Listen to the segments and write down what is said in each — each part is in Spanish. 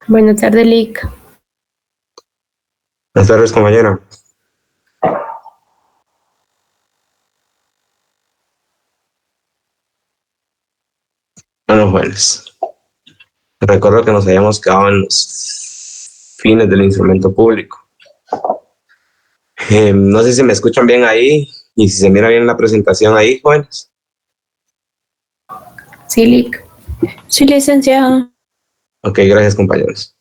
Buenas tardes, Lic. Buenas tardes, compañera. Bueno, buenas. Recuerdo que nos habíamos quedado en los fines del instrumento público. No sé si me escuchan bien ahí y si se mira bien la presentación ahí, jóvenes. Sí, Lic. Sí, licenciado. Ok, gracias, compañeros.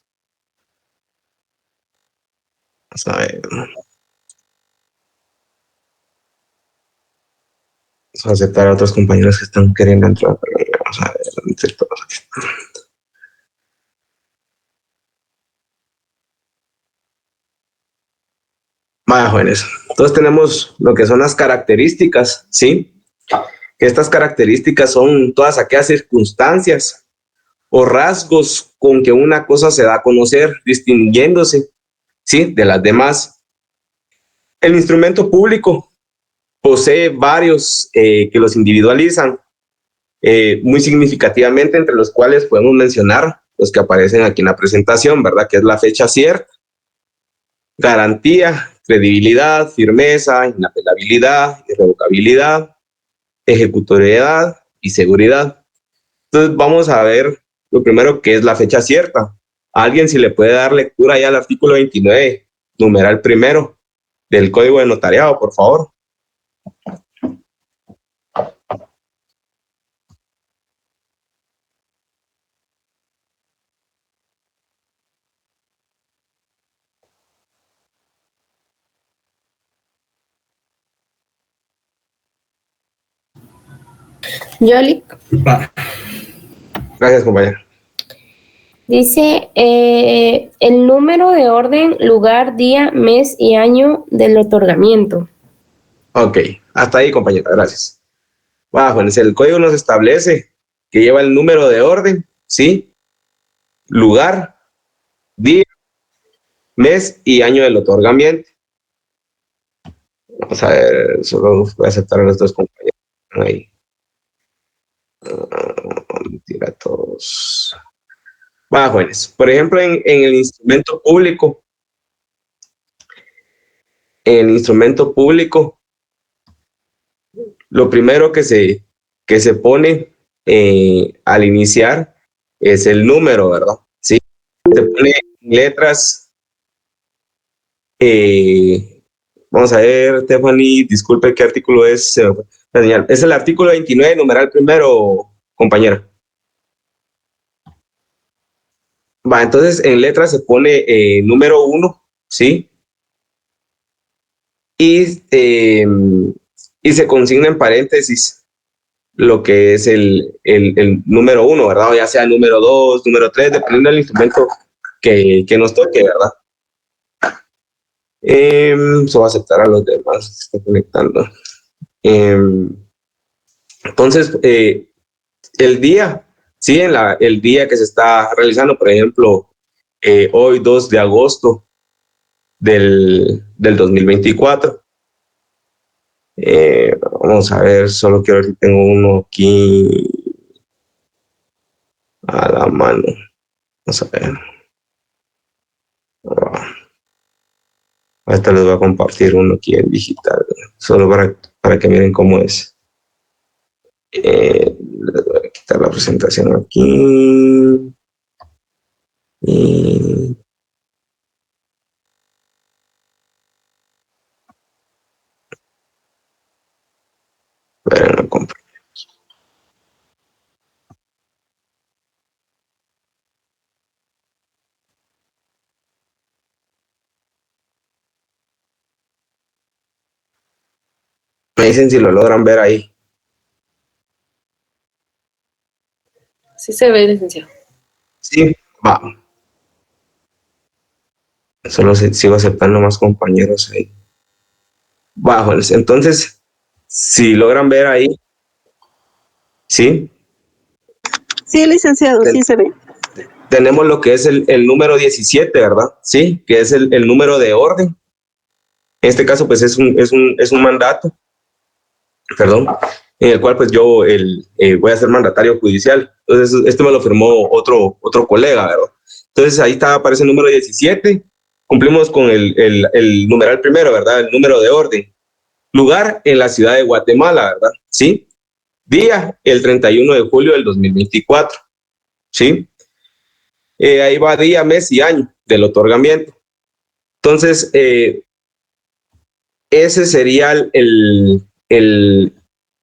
Vamos a ver. Vamos a aceptar a otros compañeros que están queriendo entrar. Vamos a ver. Vaya, jóvenes. Entonces tenemos lo que son las características, ¿sí? Estas características son todas aquellas circunstancias o rasgos con que una cosa se da a conocer, distinguiéndose, ¿sí?, de las demás. El instrumento público posee varios que los individualizan muy significativamente, entre los cuales podemos mencionar los que aparecen aquí en la presentación, ¿verdad? Que es la fecha cierta, garantía, credibilidad, firmeza, inapelabilidad, irrevocabilidad, ejecutoriedad y seguridad. Entonces vamos a ver lo primero, que es la fecha cierta. A alguien si le puede dar lectura ya al artículo 29, numeral primero del Código de Notariado, por favor. Yo, Lic. Gracias, compañero. Dice el número de orden, lugar, día, mes y año del otorgamiento. Ok, hasta ahí, compañera, gracias. Bajo, el código nos establece que lleva el número de orden, ¿sí? Lugar, día, mes y año del otorgamiento. Vamos a ver, solo voy a aceptar a los dos compañeros. Ahí. Mentira, todos. Bueno, jóvenes, por ejemplo, en el instrumento público, lo primero que se pone al iniciar es el número, ¿verdad? Sí, se pone en letras. Vamos a ver, Stephanie, disculpe, ¿qué artículo es? La señal. Es el artículo 29, numeral primero, compañera. Va, entonces en letras se pone número 1, ¿sí? Y se consigna en paréntesis lo que es el número 1, ¿verdad? O ya sea número 2, número 3, dependiendo del instrumento que nos toque, ¿verdad? Eso va a aceptar a los demás, se está conectando. Entonces, el día, ¿sí? El día que se está realizando, por ejemplo, hoy 2 de agosto del 2024. Vamos a ver, solo quiero ver si tengo uno aquí a la mano. Vamos a ver. Ahorita les voy a compartir uno aquí en digital, solo para que miren cómo es. Les voy a quitar la presentación aquí. Y bueno, me dicen si lo logran ver ahí. Sí se ve, licenciado. Sí, va. Solo sigo aceptando más compañeros ahí. Bajo, entonces, si logran ver ahí, ¿sí? Sí, licenciado, sí se ve. Tenemos lo que es el número 17, ¿verdad? Sí, que es el número de orden. En este caso, pues es un mandato, perdón, en el cual pues yo voy a ser mandatario judicial. Entonces, esto me lo firmó otro colega, ¿verdad? Entonces ahí aparece el número 17. Cumplimos con el numeral primero, ¿verdad? El número de orden. Lugar, en la ciudad de Guatemala, ¿verdad? ¿Sí? Día, el 31 de julio del 2024. ¿Sí? Ahí va día, mes y año del otorgamiento. Entonces, ese sería el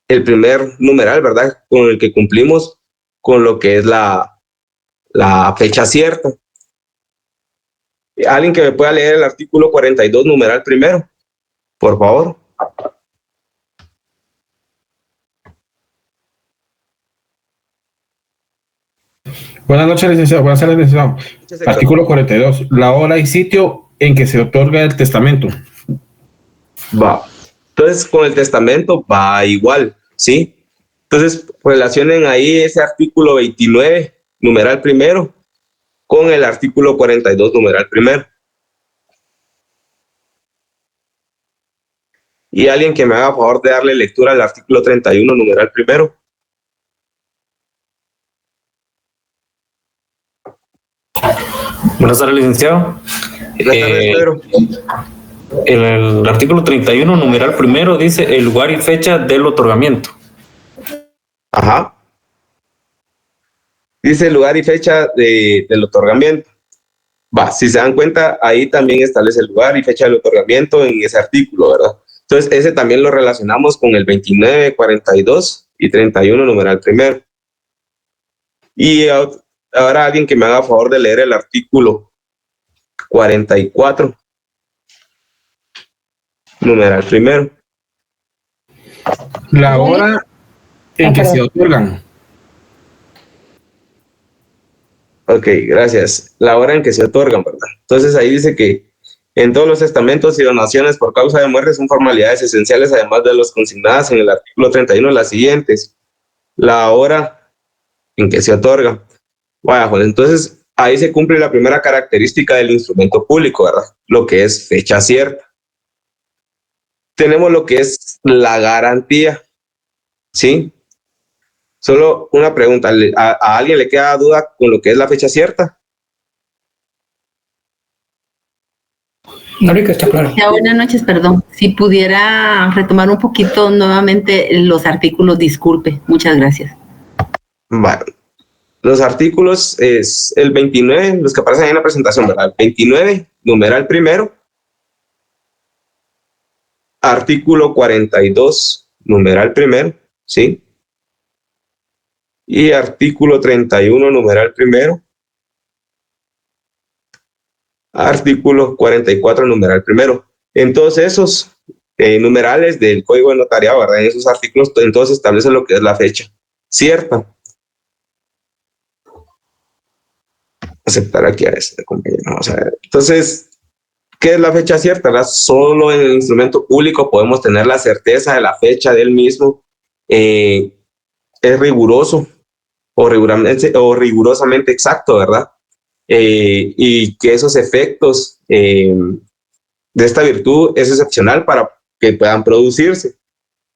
primer numeral, ¿verdad? Con el que cumplimos con lo que es la fecha cierta. Alguien que me pueda leer el artículo 42, numeral primero, por favor. Buenas noches, licenciado. Buenas tardes, licenciado. Artículo 42. La hora y sitio en que se otorga el testamento. Va. Entonces, con el testamento va igual, ¿sí? Entonces, relacionen ahí ese artículo 29, numeral primero, con el artículo 42, numeral primero. Y alguien que me haga favor de darle lectura al artículo 31, numeral primero. Buenas tardes, licenciado. Buenas tardes, Pedro. El artículo 31, numeral primero, dice el lugar y fecha del otorgamiento. Ajá. Dice el lugar y fecha del otorgamiento. Va, si se dan cuenta, ahí también establece el lugar y fecha del otorgamiento en ese artículo, ¿verdad? Entonces, ese también lo relacionamos con el 29, 42 y 31, numeral primero. Y ahora alguien que me haga favor de leer el artículo 44, numeral primero. La hora en que se otorgan. Ok, gracias. La hora en que se otorgan, ¿verdad? Entonces ahí dice que en todos los testamentos y donaciones por causa de muerte son formalidades esenciales, además de las consignadas en el artículo 31, las siguientes. La hora en que se otorga. Bueno, pues entonces ahí se cumple la primera característica del instrumento público, ¿verdad? Lo que es fecha cierta. Tenemos lo que es la garantía, ¿sí? Solo una pregunta, ¿a alguien le queda duda con lo que es la fecha cierta? Ahorita está claro. Ya, buenas noches, perdón. Si pudiera retomar un poquito nuevamente los artículos, disculpe. Muchas gracias. Bueno, los artículos es el 29, los que aparecen ahí en la presentación, ¿verdad? El 29, numeral primero. Artículo 42, numeral primero, ¿sí? Y artículo 31, numeral primero. Artículo 44, numeral primero. En todos esos numerales del Código de Notariado, ¿verdad? En esos artículos, entonces establece lo que es la fecha cierta. Aceptar aquí a este compañero. Vamos a ver. Entonces, ¿qué es la fecha cierta? ¿Verdad? Solo en el instrumento público podemos tener la certeza de la fecha del mismo. Es riguroso o rigurosamente exacto, ¿verdad? Y que esos efectos de esta virtud es excepcional para que puedan producirse.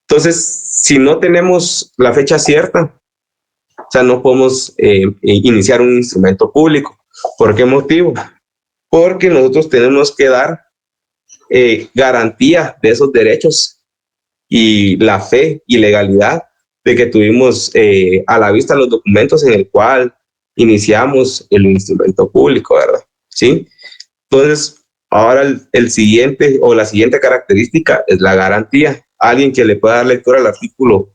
Entonces, si no tenemos la fecha cierta, o sea, no podemos iniciar un instrumento público. ¿Por qué motivo? Porque nosotros tenemos que dar garantía de esos derechos y la fe y legalidad de que tuvimos a la vista los documentos en el cual iniciamos el instrumento público, ¿verdad? ¿Sí? Entonces, ahora el siguiente o la siguiente característica es la garantía. Alguien que le pueda dar lectura al artículo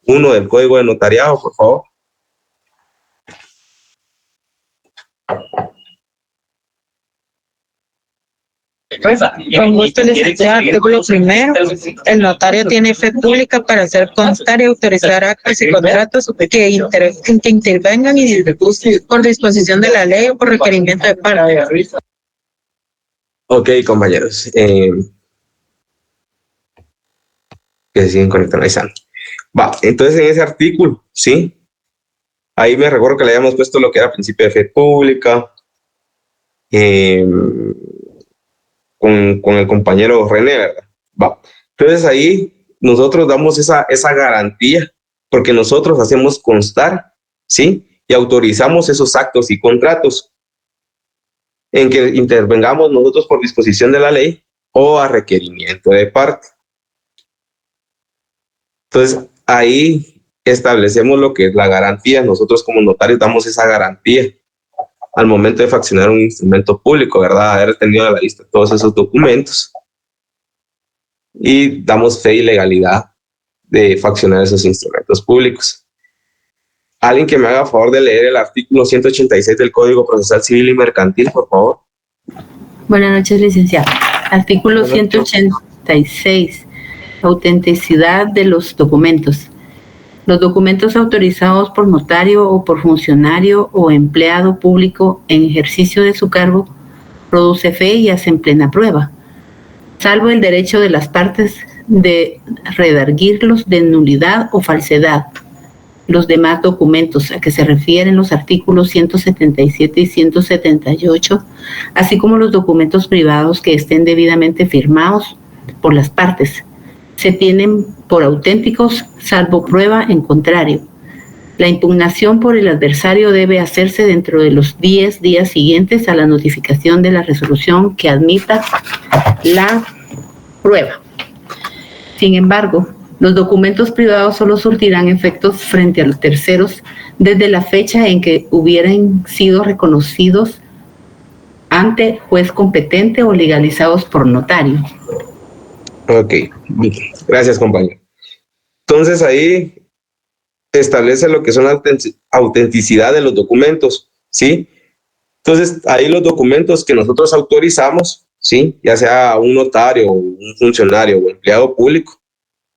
1 del Código de Notariado, por favor. Con gusto, licenciado. Artículo primero. El notario tiene fe pública para hacer constar y autorizar actos y contratos que intervengan y por disposición de la ley o por requerimiento de parte. Ok, compañeros. Que siguen conectando, ahí están. Va, entonces en ese artículo, ¿sí? Ahí me recuerdo que le habíamos puesto lo que era principio de fe pública. Con el compañero René, ¿verdad? Va. Entonces ahí nosotros damos esa garantía porque nosotros hacemos constar, ¿sí? Y autorizamos esos actos y contratos en que intervengamos nosotros por disposición de la ley o a requerimiento de parte. Entonces, ahí establecemos lo que es la garantía. Nosotros como notarios damos esa garantía al momento de faccionar un instrumento público, ¿verdad? Haber tenido a la vista todos esos documentos y damos fe y legalidad de faccionar esos instrumentos públicos. Alguien que me haga favor de leer el artículo 186 del Código Procesal Civil y Mercantil, por favor. Buenas noches, licenciado. Artículo 186. Autenticidad de los documentos. Los documentos autorizados por notario o por funcionario o empleado público en ejercicio de su cargo produce fe y hacen plena prueba, salvo el derecho de las partes de redarguirlos de nulidad o falsedad. Los demás documentos a que se refieren los artículos 177 y 178, así como los documentos privados que estén debidamente firmados por las partes, se tienen por auténticos, salvo prueba en contrario. La impugnación por el adversario debe hacerse dentro de los 10 días siguientes a la notificación de la resolución que admita la prueba. Sin embargo, los documentos privados solo surtirán efectos frente a los terceros desde la fecha en que hubieran sido reconocidos ante juez competente o legalizados por notario. Ok, gracias, compañero. Entonces ahí establece lo que son la autenticidad de los documentos, ¿sí? Entonces ahí los documentos que nosotros autorizamos, ¿sí? Ya sea un notario, un funcionario o empleado público,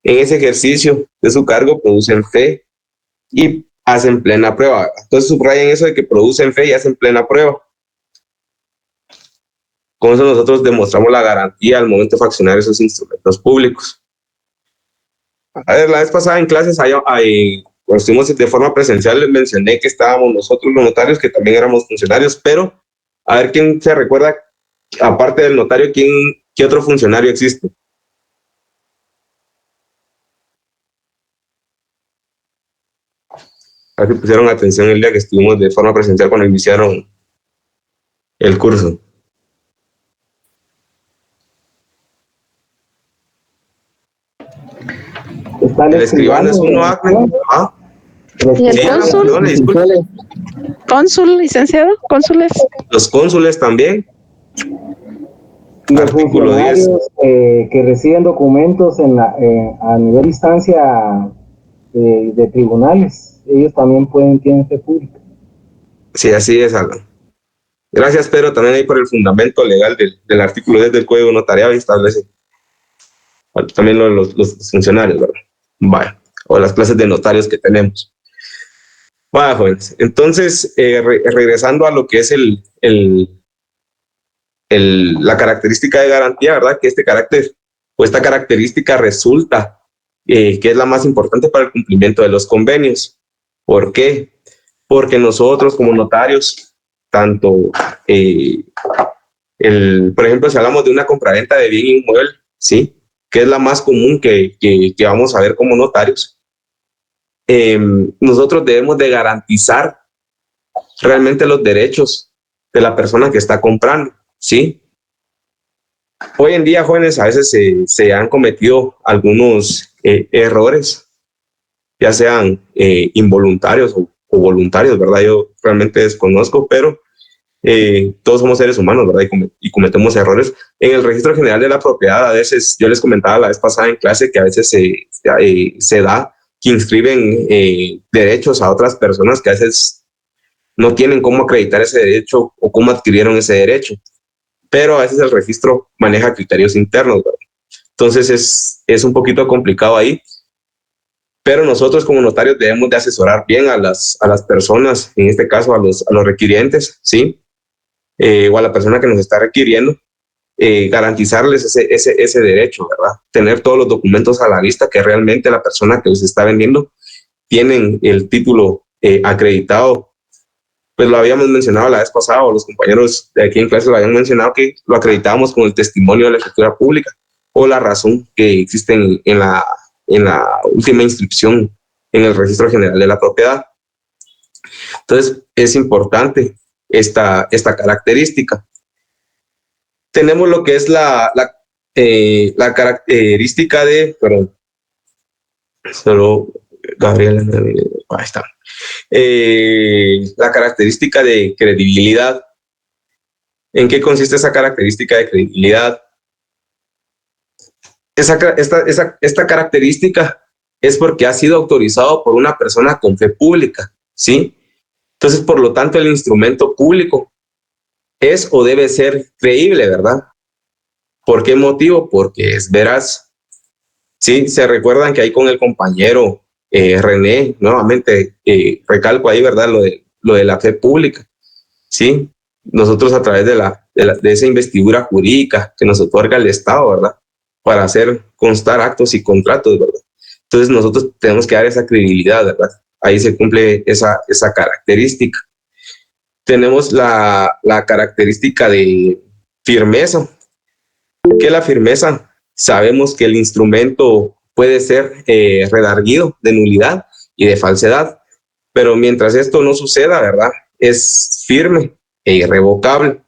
en ese ejercicio de su cargo producen fe y hacen plena prueba. Entonces subrayen eso de que producen fe y hacen plena prueba. Con eso nosotros demostramos la garantía al momento de faccionar esos instrumentos públicos. A ver, la vez pasada en clases, cuando estuvimos de forma presencial, les mencioné que estábamos nosotros los notarios, que también éramos funcionarios, pero a ver quién se recuerda, aparte del notario, ¿qué otro funcionario existe? A ver si pusieron atención el día que estuvimos de forma presencial cuando iniciaron el curso. El escribano es uno, ¿ah? ¿Y el cónsul? ¿Cónsul, licenciado? ¿Cónsules? Los cónsules también. Y los Artículo 10. funcionarios que reciben documentos a nivel de instancia de tribunales, ellos también tienen fe pública. Sí, así es, Alan. Gracias, Pedro. También ahí por el fundamento legal del artículo 10 del Código Notariado establece también los funcionarios, ¿verdad? Vaya, o las clases de notarios que tenemos. Vaya, jóvenes. Entonces, regresando a lo que es la característica de garantía, ¿verdad? Que este carácter o esta característica resulta que es la más importante para el cumplimiento de los convenios. ¿Por qué? Porque nosotros como notarios, tanto, por ejemplo, si hablamos de una compraventa de bien inmueble, ¿sí? Que es la más común que vamos a ver como notarios, nosotros debemos de garantizar realmente los derechos de la persona que está comprando, ¿sí? Hoy en día, jóvenes, a veces se han cometido algunos errores, ya sean involuntarios o voluntarios, ¿verdad? Yo realmente desconozco, pero todos somos seres humanos, ¿verdad? Y cometemos errores. En el registro general de la propiedad, a veces, yo les comentaba la vez pasada en clase que a veces se da que inscriben derechos a otras personas que a veces no tienen cómo acreditar ese derecho o cómo adquirieron ese derecho. Pero a veces el registro maneja criterios internos, ¿verdad? Entonces es un poquito complicado ahí. Pero nosotros como notarios debemos de asesorar bien a las personas, en este caso a los requirientes, ¿sí? O a la persona que nos está requiriendo, garantizarles ese derecho, ¿verdad? Tener todos los documentos a la vista, que realmente la persona que los está vendiendo tienen el título acreditado. Pues lo habíamos mencionado la vez pasada, o los compañeros de aquí en clase lo habían mencionado, que lo acreditábamos con el testimonio de la escritura pública o la razón que existe en la última inscripción en el registro general de la propiedad. Entonces, es importante esta característica. tenemos lo que es la característica de, perdón, solo Gabriela, ahí está. La característica de credibilidad. ¿En qué consiste esa característica de credibilidad? Esta característica es porque ha sido autorizado por una persona con fe pública, ¿sí? Entonces, por lo tanto, el instrumento público es o debe ser creíble, ¿verdad? ¿Por qué motivo? Porque es veraz. Sí, se recuerdan que ahí con el compañero René, nuevamente recalco ahí, ¿verdad? Lo de la fe pública, ¿sí? Nosotros a través de esa investidura jurídica que nos otorga el Estado, ¿verdad? Para hacer constar actos y contratos, ¿verdad? Entonces nosotros tenemos que dar esa credibilidad, ¿verdad? Ahí se cumple esa característica. Tenemos la característica de firmeza. ¿Qué es la firmeza? Sabemos que el instrumento puede ser redarguido de nulidad y de falsedad, pero mientras esto no suceda, ¿verdad? Es firme e irrevocable,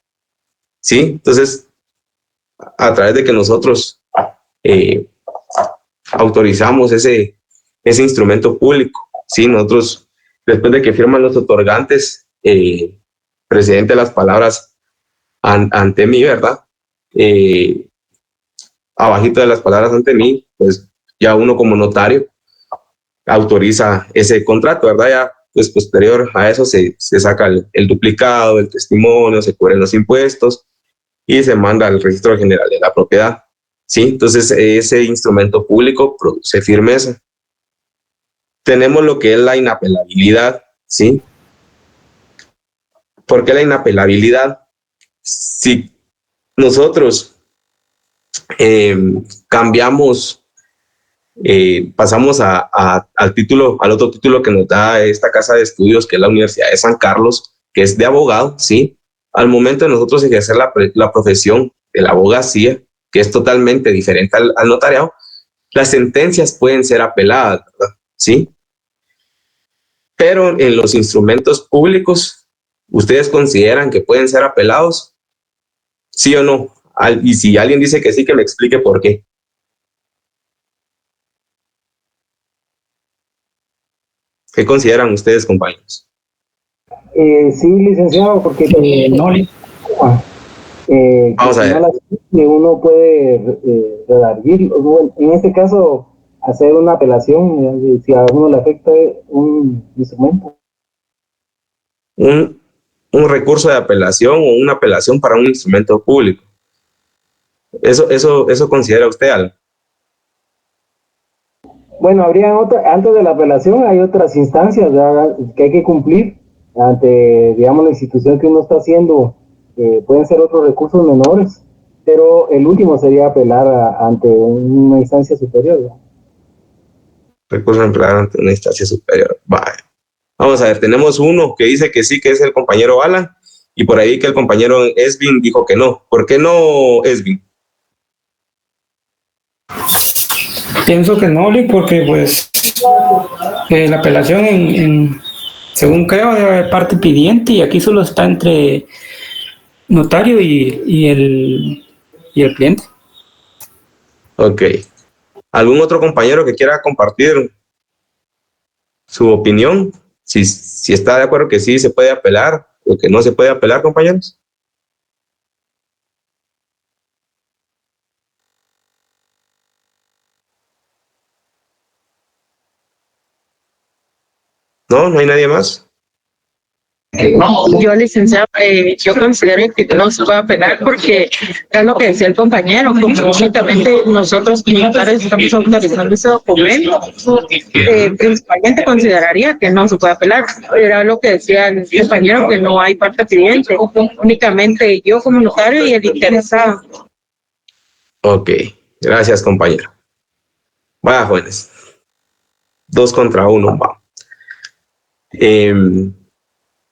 ¿sí? Entonces, a través de que nosotros autorizamos ese instrumento público, ¿sí? Nosotros, después de que firman los otorgantes, presidente, las palabras ante mí, ¿verdad? Abajito de las palabras ante mí, pues ya uno como notario autoriza ese contrato, ¿verdad? Ya, pues posterior a eso se saca el duplicado, el testimonio, se cubren los impuestos y se manda al registro general de la propiedad, ¿sí? Entonces ese instrumento público produce firmeza. Tenemos lo que es la inapelabilidad, ¿sí? ¿Por qué la inapelabilidad? Si nosotros cambiamos, pasamos al otro título que nos da esta casa de estudios, que es la Universidad de San Carlos, que es de abogado, ¿sí? Al momento de nosotros ejercer la profesión de la abogacía, que es totalmente diferente al notariado, las sentencias pueden ser apeladas, ¿verdad? ¿Sí? Pero en los instrumentos públicos, ¿ustedes consideran que pueden ser apelados? ¿Sí o no? Y si alguien dice que sí, que me explique por qué. ¿Qué consideran ustedes, compañeros? Sí, licenciado, porque vamos a ver. Uno puede redarguir, en este caso, hacer una apelación si a uno le afecta un instrumento. Un recurso de apelación o una apelación para un instrumento público. ¿Eso considera usted algo? Bueno, habría antes de la apelación hay otras instancias, ¿verdad?, que hay que cumplir ante, digamos, la institución que uno está haciendo. Pueden ser otros recursos menores, pero el último sería apelar ante una instancia superior, ¿verdad? Recurso apelar ante una instancia superior. Vale. Vamos a ver, tenemos uno que dice que sí, que es el compañero Alan, y por ahí que el compañero Esvin dijo que no. ¿Por qué no, Esvin? Pienso que no, porque pues la apelación según creo debe haber parte pidiente, y aquí solo está entre notario y el cliente. Ok. ¿Algún otro compañero que quiera compartir su opinión? Si está de acuerdo que sí se puede apelar o que no se puede apelar, compañeros. ¿No hay nadie más? Yo, licenciado, yo considero que no se puede apelar porque es lo que decía el compañero, como únicamente nosotros como notarios estamos autorizando ese documento, principalmente consideraría que no se puede apelar. Era lo que decía el compañero, que no hay parte pidiente, únicamente yo como notario y el interesado. Ok, gracias, compañero. Vaya, jóvenes. 2 contra 1, va.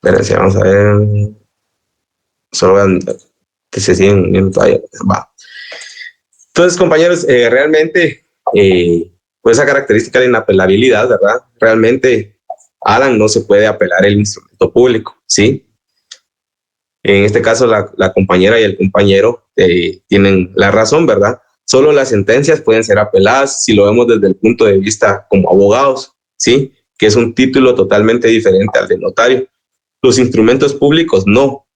Espérense, vamos a ver. Solo vean que se siguen viendo todavía. Va. Entonces, compañeros, realmente, pues esa característica de inapelabilidad, ¿verdad? Realmente, Alan, no se puede apelar el instrumento público, ¿sí? En este caso, la compañera y el compañero tienen la razón, ¿verdad? Solo las sentencias pueden ser apeladas si lo vemos desde el punto de vista como abogados, ¿sí? Que es un título totalmente diferente al de notario. Los instrumentos públicos no.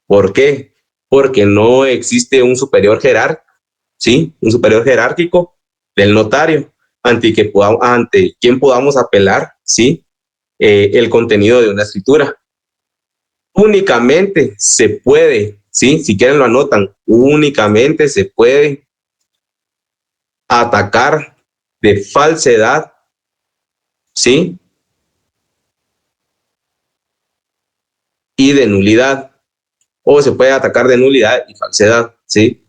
¿Por qué? Porque no existe un superior jerárquico, ¿sí? Un superior jerárquico del notario ante quien podamos apelar, ¿sí? El contenido de una escritura. Únicamente se puede, ¿sí? Si quieren lo anotan, únicamente se puede atacar de falsedad, ¿sí? Y de nulidad. O se puede atacar de nulidad y falsedad, ¿sí?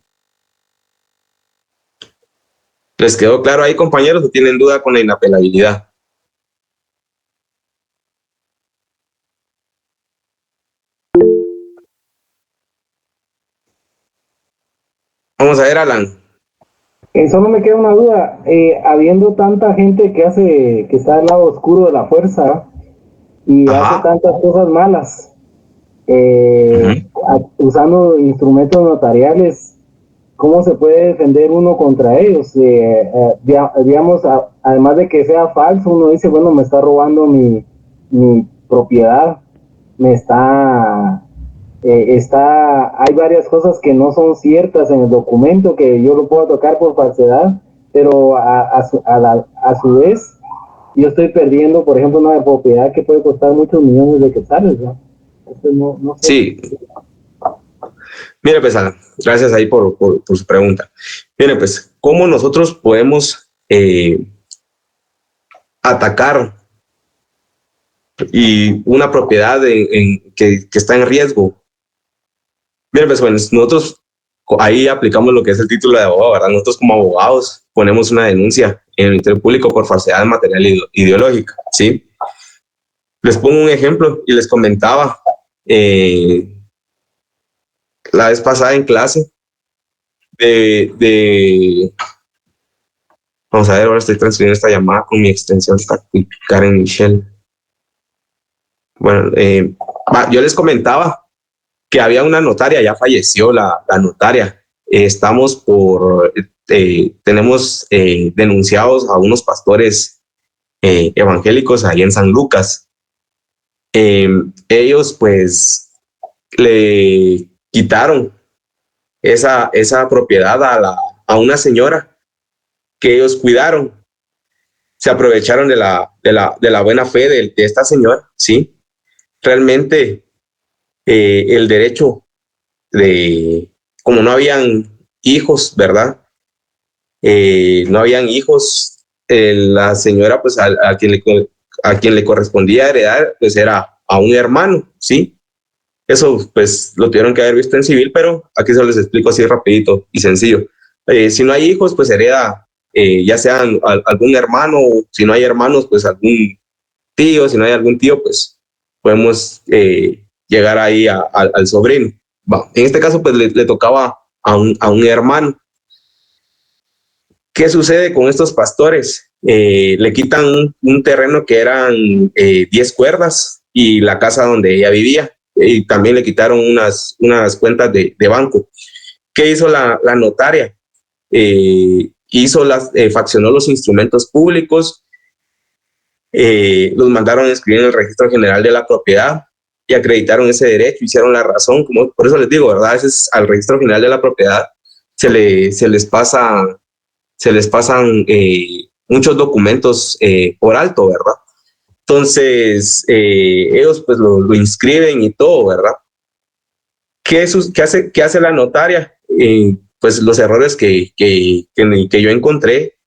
¿Les quedó claro ahí, compañeros, o tienen duda con la inapelabilidad? Vamos a ver, Alan. Solo me queda una duda, habiendo tanta gente que está al lado oscuro de la fuerza y hace tantas cosas malas, usando instrumentos notariales, ¿cómo se puede defender uno contra ellos? Digamos, además de que sea falso, uno dice, bueno, me está robando mi propiedad, me hay varias cosas que no son ciertas en el documento que yo lo puedo tocar por falsedad, pero a su vez yo estoy perdiendo, por ejemplo, una propiedad que puede costar muchos millones de quetzales, ¿no? No sé. Sí. Mire, pues, Alan, gracias ahí por su pregunta. Mire, pues, ¿cómo nosotros podemos atacar y una propiedad que está en riesgo? Mire, pues, bueno, nosotros ahí aplicamos lo que es el título de abogado, ¿verdad? Nosotros como abogados ponemos una denuncia en el Ministerio Público por falsedad material ideológica, ¿sí? Les pongo un ejemplo y les comentaba la vez pasada en clase vamos a ver, ahora estoy transfiriendo esta llamada con mi extensión Karen Michelle. Bueno, yo les comentaba que había una notaria, ya falleció la notaria. Tenemos denunciados a unos pastores evangélicos ahí en San Lucas. Ellos pues le quitaron esa propiedad a una señora que ellos cuidaron. Se aprovecharon de la buena fe de esta señora, ¿sí? Realmente el derecho como no habían hijos, ¿verdad? No habían hijos, la señora pues a quien le correspondía heredar pues era a un hermano, ¿sí? Eso pues lo tuvieron que haber visto en civil, pero aquí se les explico así rapidito y sencillo. Si no hay hijos, pues hereda ya sea algún hermano, o si no hay hermanos, pues algún tío, si no hay algún tío, pues podemos llegar ahí al sobrino. En este caso, pues le tocaba a un hermano. ¿Qué sucede con estos pastores? Le quitan un terreno que eran 10 cuerdas y la casa donde ella vivía. Y también le quitaron unas cuentas de banco. ¿Qué hizo la notaria? Faccionó los instrumentos públicos, los mandaron a inscribir en el Registro General de la Propiedad y acreditaron ese derecho, hicieron la razón, por eso les digo, ¿verdad? A veces al Registro General de la Propiedad se les pasan muchos documentos por alto, ¿verdad? Entonces, ellos pues lo inscriben y todo, ¿verdad? ¿Qué hace la notaria? Pues los errores que yo encontré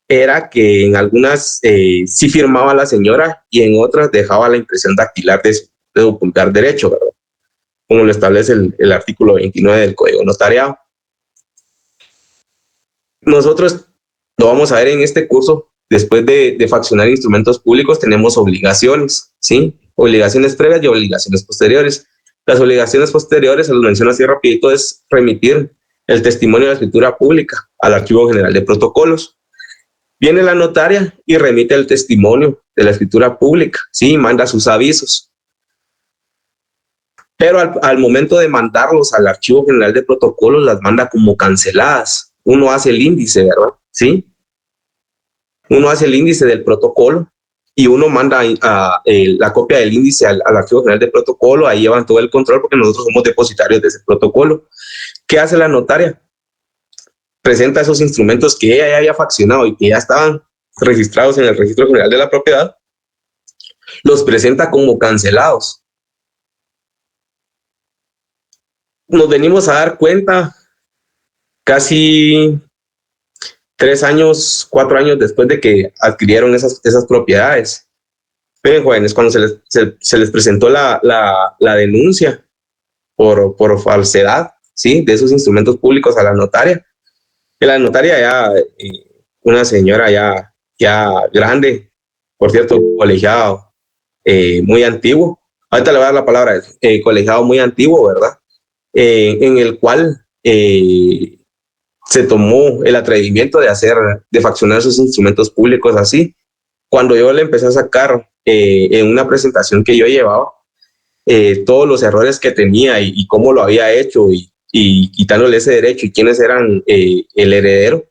era que en algunas sí firmaba la señora y en otras dejaba la impresión dactilar de su pulgar derecho, ¿verdad? Como lo establece el artículo 29 del Código Notariado. Nosotros lo vamos a ver en este curso. Después de faccionar instrumentos públicos tenemos obligaciones, ¿sí? Obligaciones previas y obligaciones posteriores. Las obligaciones posteriores, se los menciono así rapidito, es remitir el testimonio de la escritura pública al Archivo General de Protocolos. Viene la notaria y remite el testimonio de la escritura pública, ¿sí? Manda sus avisos. pero al momento de mandarlos al Archivo General de Protocolos las manda como canceladas. Uno hace el índice, ¿verdad? ¿Sí? Uno hace el índice del protocolo y uno manda la copia del índice al Archivo General de Protocolo, ahí llevan todo el control porque nosotros somos depositarios de ese protocolo. ¿Qué hace la notaria? Presenta esos instrumentos que ella ya había faccionado y que ya estaban registrados en el Registro General de la Propiedad, los presenta como cancelados. Nos venimos a dar cuenta casi 3 años, 4 años después de que adquirieron esas propiedades. Miren, jóvenes, cuando se les presentó la denuncia por falsedad, ¿sí?, de esos instrumentos públicos a la notaria. Que la notaria ya, una señora ya grande, por cierto, colegiado, muy antiguo. Ahorita le voy a dar la palabra, colegiado muy antiguo, ¿verdad? En el cual se tomó el atrevimiento de faccionar esos instrumentos públicos así. Cuando yo le empecé a sacar en una presentación que yo llevaba, todos los errores que tenía y cómo lo había hecho y quitándole ese derecho y quiénes eran el heredero,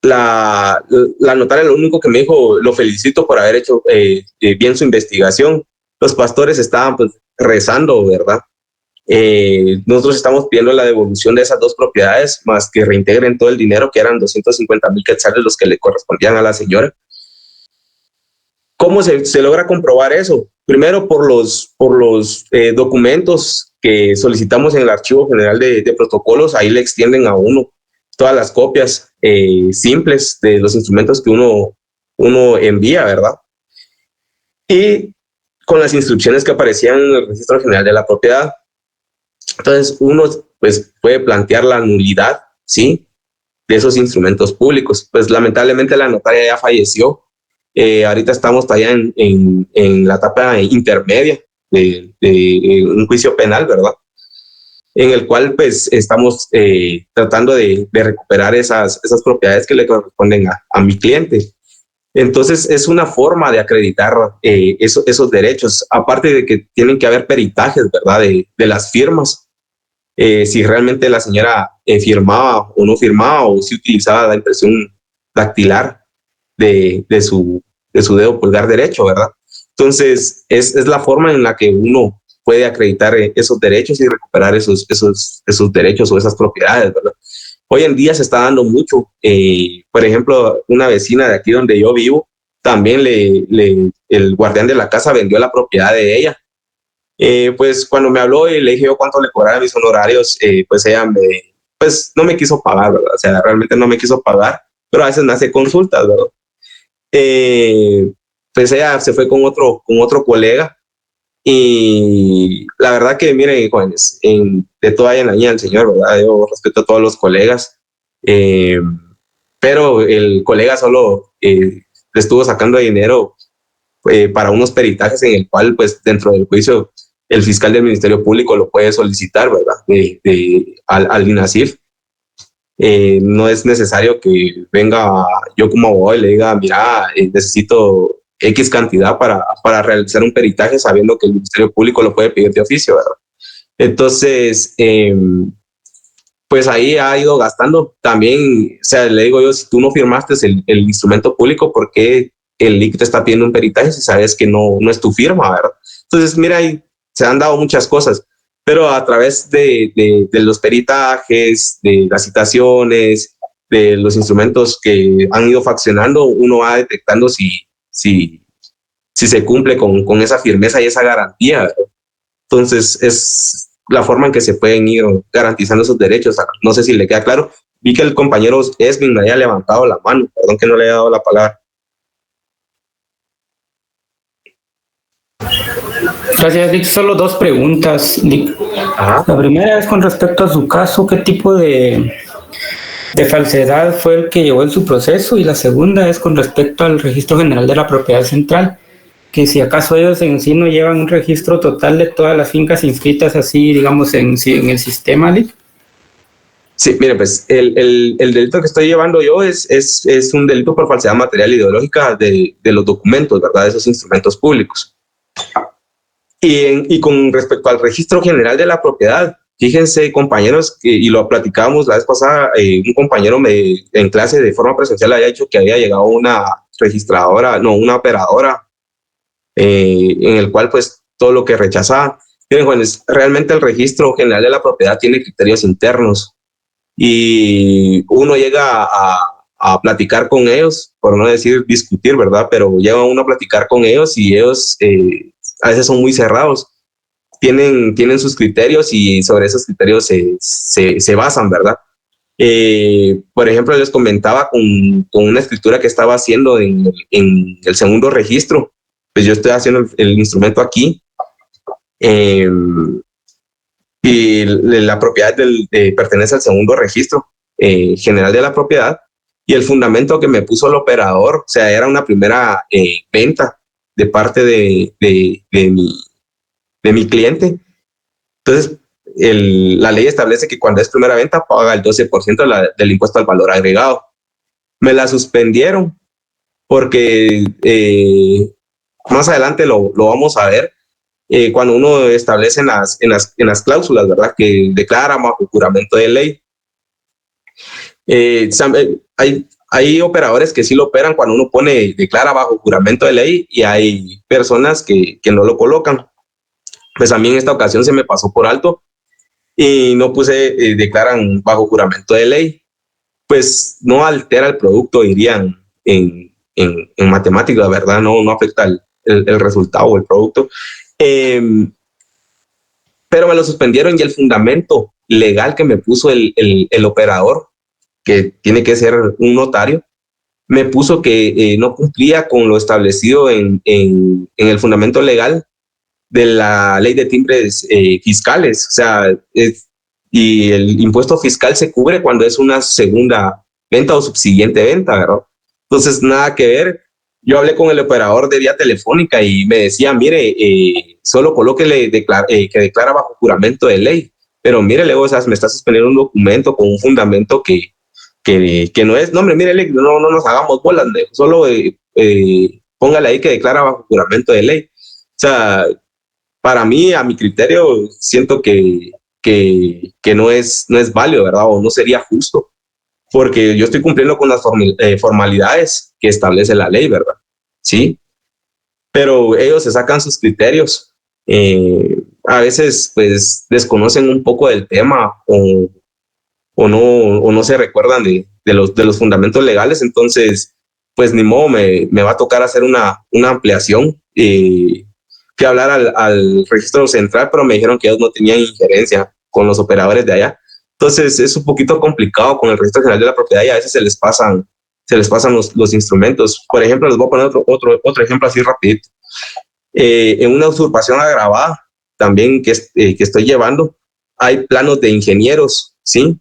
la notaria lo único que me dijo: lo felicito por haber hecho bien su investigación. Los pastores estaban pues rezando, ¿verdad? Nosotros estamos pidiendo la devolución de esas 2 propiedades, más que reintegren todo el dinero, que eran 250,000 quetzales los que le correspondían a la señora. ¿Cómo se logra comprobar eso? Primero, por los documentos que solicitamos en el Archivo General de Protocolos. Ahí le extienden a uno todas las copias simples de los instrumentos que uno envía, ¿verdad? Y con las instrucciones que aparecían en el Registro General de la Propiedad. Entonces, uno pues puede plantear la nulidad, ¿sí?, de esos instrumentos públicos. Pues lamentablemente la notaria ya falleció. Ahorita estamos todavía en la etapa intermedia de un juicio penal, ¿verdad?, en el cual pues estamos tratando de recuperar esas propiedades que le corresponden a mi cliente. Entonces es una forma de acreditar esos derechos, aparte de que tienen que haber peritajes, ¿verdad?, de las firmas, si realmente la señora firmaba o no firmaba, o si utilizaba la impresión dactilar de su dedo pulgar derecho, ¿verdad? Entonces es la forma en la que uno puede acreditar esos derechos y recuperar esos derechos o esas propiedades, ¿verdad? Hoy en día se está dando mucho. Por ejemplo, una vecina de aquí donde yo vivo, también el guardián de la casa vendió la propiedad de ella. Pues cuando me habló y le dije yo cuánto le cobraba mis honorarios, pues ella pues no me quiso pagar, ¿verdad? O sea, realmente no me quiso pagar, pero a veces me hace consultas, ¿verdad? Pues ella se fue con otro colega. Y la verdad que, miren, jóvenes, de toda la niña del Señor, ¿verdad? Yo respeto a todos los colegas, pero el colega solo le estuvo sacando dinero para unos peritajes en el cual, pues, dentro del juicio, el fiscal del Ministerio Público lo puede solicitar, ¿verdad? Al INASIF. No es necesario que venga yo como abogado y le diga: mira, necesito X cantidad para realizar un peritaje, sabiendo que el Ministerio Público lo puede pedir de oficio, ¿verdad? Entonces, pues ahí ha ido gastando también. O sea, le digo yo, si tú no firmaste el instrumento público, ¿por qué el IC te está pidiendo un peritaje si sabes que no es tu firma, ¿verdad? Entonces, mira, ahí se han dado muchas cosas, pero a través de los peritajes, de las citaciones, de los instrumentos que han ido faccionando, uno va detectando si se cumple con esa firmeza y esa garantía, ¿verdad? Entonces es la forma en que se pueden ir garantizando esos derechos. No sé si le queda claro. Vi que el compañero Esvin me había levantado la mano, perdón que no le haya dado la palabra. Gracias, Dick. Solo 2 preguntas, Dick. La primera es con respecto a su caso, ¿qué tipo de falsedad fue el que llevó en su proceso? Y la segunda es con respecto al Registro General de la Propiedad Central, que si acaso ellos en sí no llevan un registro total de todas las fincas inscritas así, digamos, en el sistema, Dick. Sí, mire, pues el delito que estoy llevando yo es un delito por falsedad material ideológica de los documentos, ¿verdad? De esos instrumentos públicos. Y con respecto al registro general de la propiedad, fíjense, compañeros, y lo platicábamos la vez pasada, un compañero en clase de forma presencial había dicho que había llegado una registradora, no, una operadora, en el cual pues todo lo que rechazaba. Miren, jóvenes, realmente el registro general de la propiedad tiene criterios internos y uno llega a platicar con ellos, por no decir discutir, ¿verdad? Pero llega uno a platicar con ellos y ellos a veces son muy cerrados. Tienen sus criterios y sobre esos criterios se basan, ¿verdad? Por ejemplo, les comentaba con una escritura que estaba haciendo en el segundo registro. Pues yo estoy haciendo el instrumento aquí y la propiedad pertenece al segundo registro general de la propiedad, y el fundamento que me puso el operador, o sea, era una primera venta de parte de mi cliente. Entonces, la ley establece que cuando es primera venta paga el 12% del impuesto al valor agregado. Me la suspendieron porque más adelante lo vamos a ver, cuando uno establece en las cláusulas, ¿verdad?, que declara bajo juramento de ley. Hay operadores que sí lo operan cuando uno declara bajo juramento de ley, y hay personas que no lo colocan. Pues a mí en esta ocasión se me pasó por alto y no puse declaran bajo juramento de ley. Pues no altera el producto, dirían en matemáticas, ¿verdad? No afecta el resultado o el producto. Pero me lo suspendieron, y el fundamento legal que me puso el operador, que tiene que ser un notario, me puso que no cumplía con lo establecido en el fundamento legal de la ley de timbres fiscales. O sea, y el impuesto fiscal se cubre cuando es una segunda venta o subsiguiente venta, ¿verdad? Entonces, nada que ver. Yo hablé con el operador de vía telefónica y me decía, mire, solo colóquele que declara bajo juramento de ley. Pero mire, luego, o sea, me está suspendiendo un documento con un fundamento que no es. No, hombre, mire, no nos hagamos bolas, solo póngale ahí que declara bajo juramento de ley. O sea, para mí, a mi criterio, siento que no es válido, ¿verdad? O no sería justo, porque yo estoy cumpliendo con las formalidades que establece la ley, ¿verdad? Sí, pero ellos se sacan sus criterios. A veces, pues, desconocen un poco del tema o no se recuerdan de los fundamentos legales. Entonces, pues, ni modo, me va a tocar hacer una ampliación. Fui a hablar al registro central, pero me dijeron que ellos no tenían injerencia con los operadores de allá. Entonces es un poquito complicado con el registro general de la propiedad, y a veces se les pasan los instrumentos. Por ejemplo, les voy a poner otro ejemplo así rapidito. En una usurpación agravada también que estoy llevando, hay planos de ingenieros, ¿sí?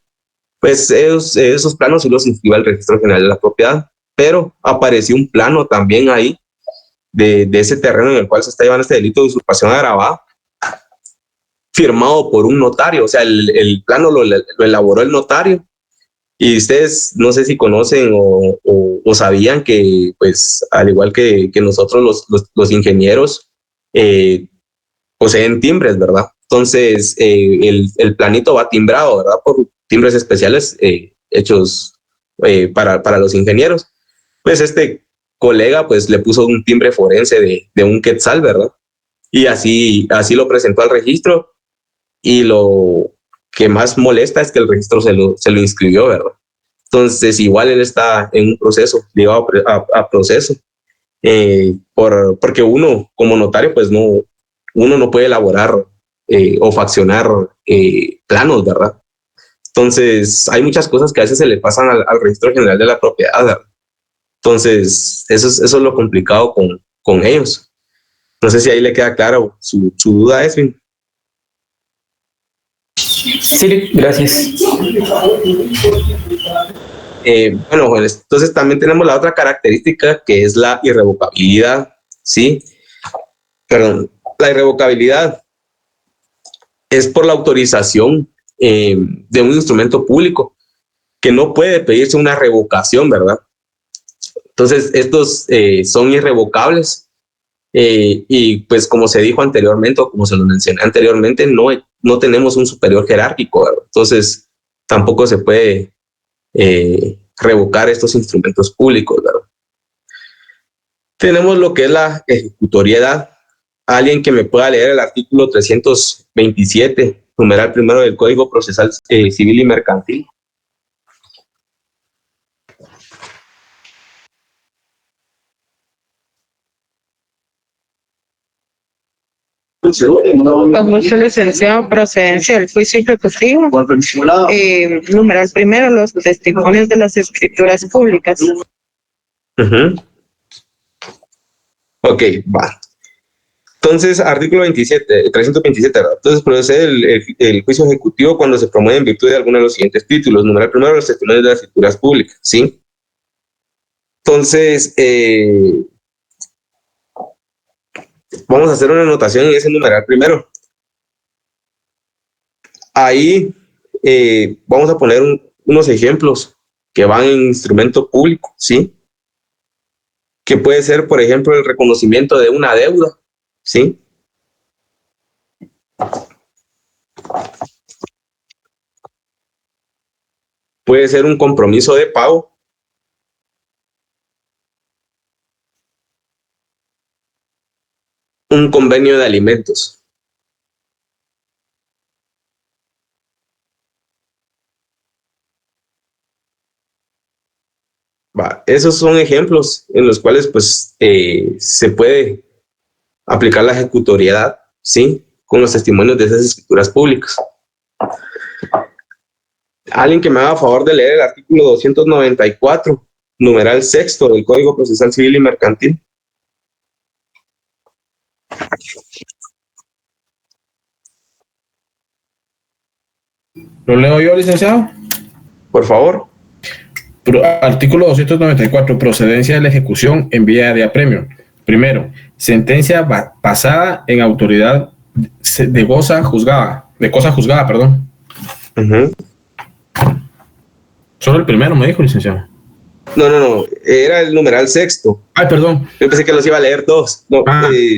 Pues esos planos sí los inscribe el registro general de la propiedad, pero apareció un plano también ahí de ese terreno en el cual se está llevando este delito de usurpación agravada, firmado por un notario. O sea, el plano lo elaboró el notario, y ustedes no sé si conocen o sabían que, pues, al igual que nosotros los ingenieros poseen timbres, ¿verdad? Entonces, el planito va timbrado, ¿verdad?, por timbres especiales hechos para los ingenieros. Pues este colega, pues, le puso un timbre forense de un quetzal, ¿verdad? Y así lo presentó al registro, y lo que más molesta es que el registro se lo inscribió, ¿verdad? Entonces, igual él está en un proceso, ligado a proceso, porque uno, como notario, pues uno no puede elaborar o faccionar planos, ¿verdad? Entonces, hay muchas cosas que a veces se le pasan al registro general de la propiedad, ¿verdad? Entonces, eso es lo complicado con ellos. No sé si ahí le queda claro su duda, Edwin. Sí, gracias. Bueno, jóvenes, entonces también tenemos la otra característica, que es la irrevocabilidad, ¿sí? Perdón, la irrevocabilidad es por la autorización de un instrumento público, que no puede pedirse una revocación, ¿verdad? Entonces, estos son irrevocables y pues como se dijo anteriormente o como se lo mencioné anteriormente, no tenemos un superior jerárquico, ¿verdad? Entonces tampoco se puede revocar estos instrumentos públicos, ¿verdad? Tenemos lo que es la ejecutoriedad. Alguien que me pueda leer el artículo 327, numeral primero del Código Procesal Civil y Mercantil. Con mucho, licenciado, procedencia del juicio ejecutivo. Numeral primero, los testimonios de las escrituras públicas. Ok, va. Entonces, artículo 327, ¿verdad? Entonces, procede el juicio ejecutivo cuando se promueve en virtud de alguno de los siguientes títulos. Numeral primero, los testimonios de las escrituras públicas, ¿sí? Entonces, vamos a hacer una anotación en ese numeral primero. Ahí vamos a poner unos ejemplos que van en instrumento público, ¿sí? Que puede ser, por ejemplo, el reconocimiento de una deuda, ¿sí? Puede ser un compromiso de pago. Un convenio de alimentos. Va, esos son ejemplos en los cuales pues se puede aplicar la ejecutoriedad, ¿sí? Con los testimonios de esas escrituras públicas. Alguien que me haga favor de leer el artículo 294, numeral sexto del Código Procesal Civil y Mercantil. ¿Lo leo yo, licenciado? Por favor. Artículo 294, procedencia de la ejecución en vía de apremio. Primero, sentencia basada en autoridad de cosa juzgada, perdón. Solo el primero me dijo, licenciado. No, era el numeral sexto. Ay, perdón. Yo pensé que los iba a leer dos. No,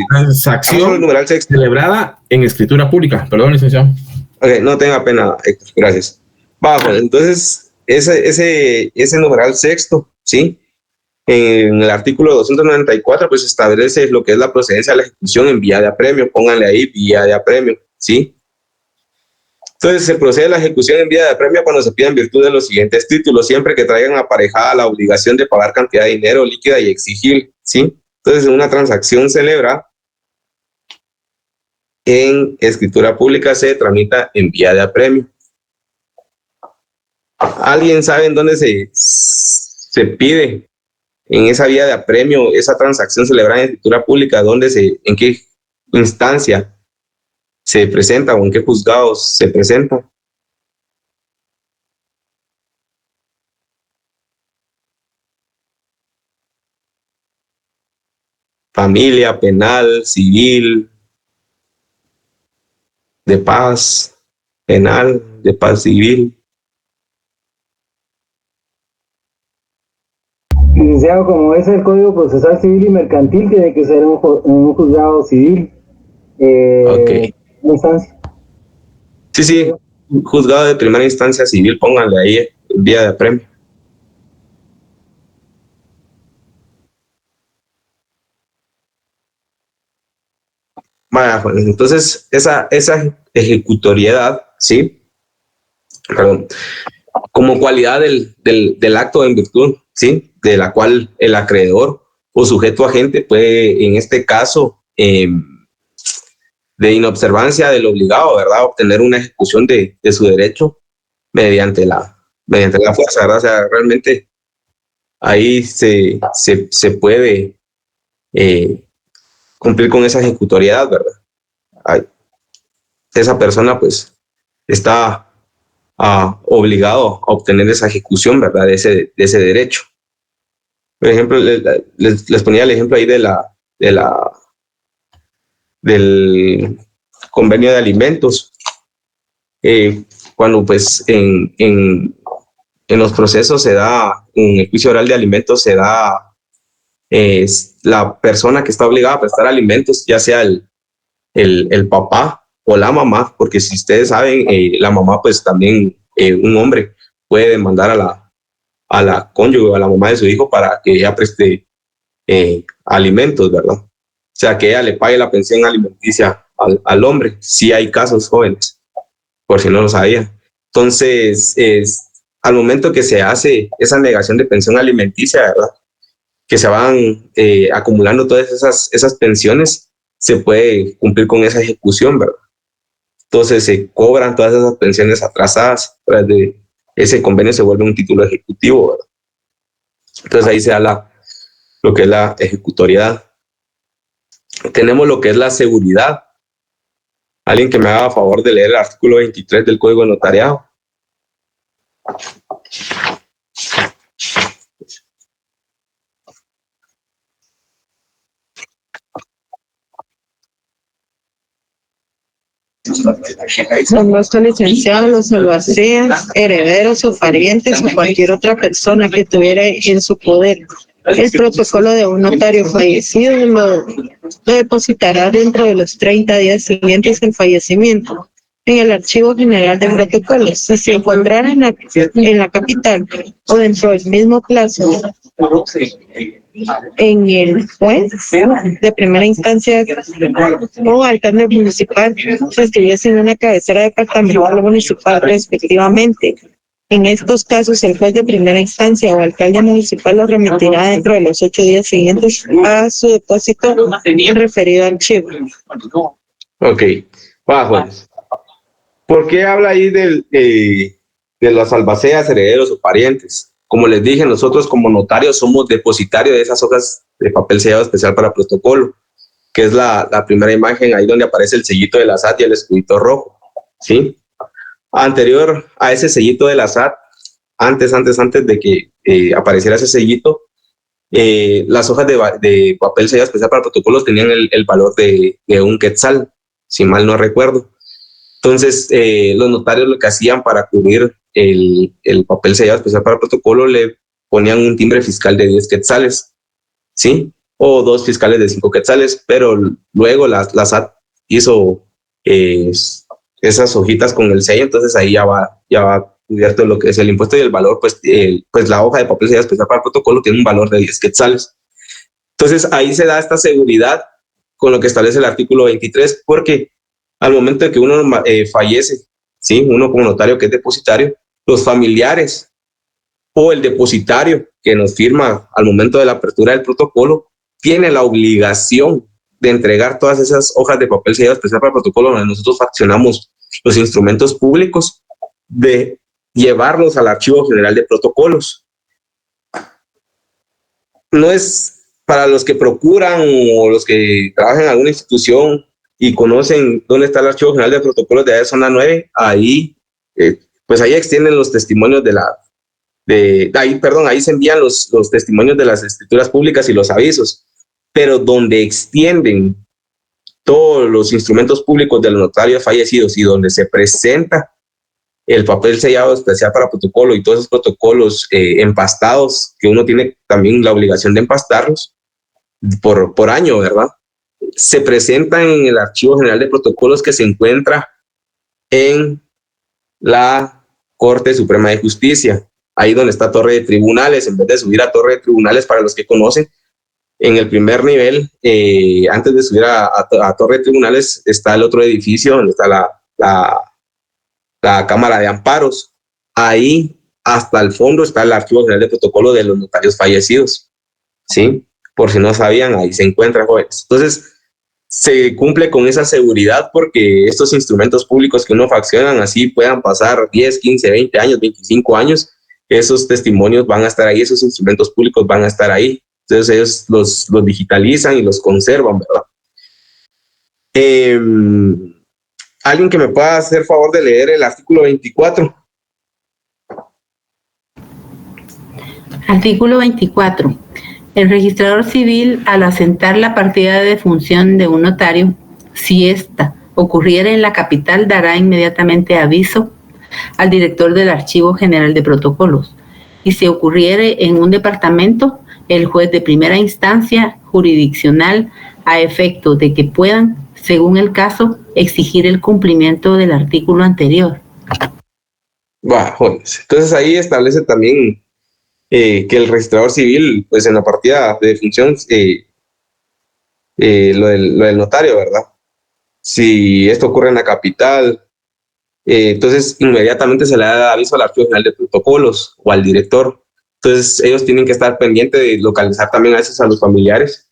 transacción el numeral sexto. Celebrada en escritura pública. Perdón, licenciado. Ok, no tenga pena, Héctor, gracias. Vamos, entonces, ese numeral sexto, ¿sí? En el artículo 294, pues establece lo que es la procedencia de la ejecución en vía de apremio. Pónganle ahí, vía de apremio, ¿sí? Entonces, se procede a la ejecución en vía de apremio cuando se pida en virtud de los siguientes títulos, siempre que traigan aparejada la obligación de pagar cantidad de dinero líquida y exigible, ¿sí? Entonces, una transacción celebra en escritura pública se tramita en vía de apremio. ¿Alguien sabe en dónde se pide en esa vía de apremio esa transacción celebrada en escritura pública? ¿En qué instancia se presenta o en qué juzgados se presenta? Familia, penal, civil, de paz, penal, de paz civil. Licenciado, como es el Código Procesal Civil y Mercantil, tiene que ser un juzgado civil. Ok. Una instancia. Sí, juzgado de primera instancia civil, pónganle ahí en vía de apremio. Vaya, pues, entonces esa ejecutoriedad, ¿sí? Perdón, como cualidad del acto en virtud, ¿sí? De la cual el acreedor o sujeto agente puede, en este caso, de inobservancia del obligado, ¿verdad? Obtener una ejecución de su derecho mediante la fuerza, ¿verdad? O sea, realmente ahí se puede cumplir con esa ejecutoriedad, ¿verdad? Esa persona, pues, está obligado a obtener esa ejecución, ¿verdad? De ese derecho. Por ejemplo, les ponía el ejemplo ahí del convenio de alimentos. Cuando pues en los procesos se da, en el juicio oral de alimentos se da la persona que está obligada a prestar alimentos, ya sea el papá o la mamá, porque si ustedes saben, la mamá pues también, un hombre puede demandar a la cónyuge o a la mamá de su hijo para que ella preste alimentos, ¿verdad? O sea, que ella le pague la pensión alimenticia al hombre. Sí hay casos, jóvenes, por si no lo sabía. Entonces, al momento que se hace esa negación de pensión alimenticia, ¿verdad?, que se van acumulando todas esas pensiones, se puede cumplir con esa ejecución, ¿verdad? Entonces se cobran todas esas pensiones atrasadas, tras de ese convenio se vuelve un título ejecutivo, ¿verdad? Entonces ahí se da lo que es la ejecutoriedad. Tenemos lo que es la seguridad. Alguien que me haga favor de leer el artículo 23 del Código de Notariado. Son los licenciados, los albacea, herederos o parientes o cualquier otra persona que tuviera en su poder el protocolo de un notario fallecido, lo depositará dentro de los 30 días siguientes al fallecimiento en el Archivo General de Protocolos. Si se encontrara en la capital o dentro del mismo plazo en el juez de primera instancia o alcalde municipal, se escribiese en una cabecera departamental o municipal respectivamente. En estos casos, el juez de primera instancia o alcalde municipal lo remitirá dentro de los 8 días siguientes a su depósito referido archivo. Ok, juez. ¿Por qué habla ahí de las albaceas, herederos o parientes? Como les dije, nosotros como notarios somos depositarios de esas hojas de papel sellado especial para protocolo, que es la primera imagen ahí donde aparece el sellito de la SAT y el escudito rojo, ¿sí? Anterior a ese sellito de la SAT, antes de que apareciera ese sellito, las hojas de papel sellado especial para protocolos tenían el valor de un quetzal, si mal no recuerdo. Entonces, los notarios lo que hacían para cubrir el papel sellado especial para protocolo, le ponían un timbre fiscal de 10 quetzales, ¿sí? O 2 fiscales de 5 quetzales, pero luego la SAT hizo esas hojitas con el sello, entonces ahí ya va cubierto lo que es el impuesto y el valor, pues la hoja de papel sellado especial para protocolo tiene un valor de 10 quetzales. Entonces ahí se da esta seguridad con lo que establece el artículo 23, porque al momento de que uno fallece, ¿sí?, uno como notario que es depositario, los familiares o el depositario que nos firma al momento de la apertura del protocolo tiene la obligación de entregar todas esas hojas de papel sellado especial para protocolo donde nosotros fraccionamos los instrumentos públicos, de llevarlos al Archivo General de Protocolos. No es para los que procuran o los que trabajan en alguna institución y conocen dónde está el Archivo General de Protocolos de zona 9, ahí pues ahí extienden los testimonios ahí se envían los testimonios de las escrituras públicas y los avisos, pero donde extienden todos los instrumentos públicos de los notarios fallecidos y donde se presenta el papel sellado especial para protocolo y todos esos protocolos empastados, que uno tiene también la obligación de empastarlos por año, ¿verdad? Se presentan en el Archivo General de Protocolos que se encuentra en la Corte Suprema de Justicia, ahí donde está Torre de Tribunales. En vez de subir a Torre de Tribunales, para los que conocen, en el primer nivel, antes de subir a Torre de Tribunales, está el otro edificio donde está la Cámara de Amparos. Ahí, hasta el fondo, está el Archivo General de Protocolo de los notarios fallecidos, ¿sí? Por si no sabían, ahí se encuentran, jóvenes. Entonces, se cumple con esa seguridad porque estos instrumentos públicos que uno fraccionan así puedan pasar 10, 15, 20 años, 25 años, esos testimonios van a estar ahí, esos instrumentos públicos van a estar ahí. Entonces ellos los digitalizan y los conservan, ¿verdad? ¿Alguien que me pueda hacer favor de leer el artículo 24? Artículo 24. El registrador civil, al asentar la partida de defunción de un notario, si ésta ocurriera en la capital, dará inmediatamente aviso al director del Archivo General de Protocolos. Y si ocurriere en un departamento, el juez de primera instancia jurisdiccional a efecto de que puedan, según el caso, exigir el cumplimiento del artículo anterior. Entonces ahí establece también que el registrador civil, pues en la partida de defunción, lo del notario, ¿verdad? Si esto ocurre en la capital, entonces inmediatamente se le da aviso al Archivo General de Protocolos o al director. Entonces ellos tienen que estar pendientes de localizar también a veces a los familiares,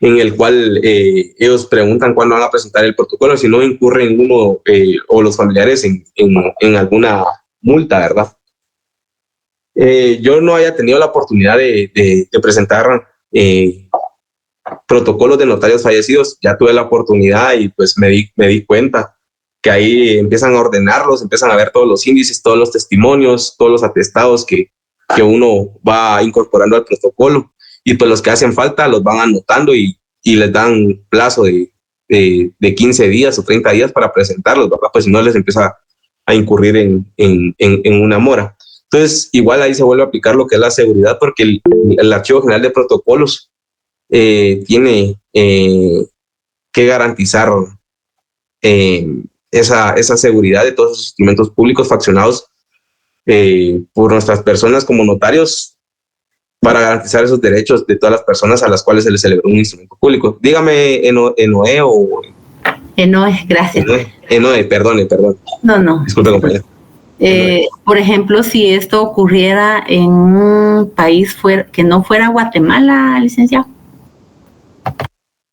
en el cual ellos preguntan cuándo van a presentar el protocolo, si no incurren uno o los familiares en alguna multa, ¿verdad? Yo no haya tenido la oportunidad de presentar protocolos de notarios fallecidos, ya tuve la oportunidad y pues me di cuenta que ahí empiezan a ordenarlos, empiezan a ver todos los índices, todos los testimonios, todos los atestados que uno va incorporando al protocolo, y pues los que hacen falta los van anotando y les dan plazo de 15 días o 30 días para presentarlos, ¿verdad? Pues si no les empieza a incurrir en una mora. Entonces igual ahí se vuelve a aplicar lo que es la seguridad, porque el Archivo General de Protocolos tiene que garantizar esa seguridad de todos los instrumentos públicos faccionados por nuestras personas como notarios, para garantizar esos derechos de todas las personas a las cuales se les celebró un instrumento público. Dígame, Enoe o... Enoe, gracias. Enoe, perdone. No. Disculpe, compañera. Por ejemplo, si esto ocurriera en un país que no fuera Guatemala, licenciado.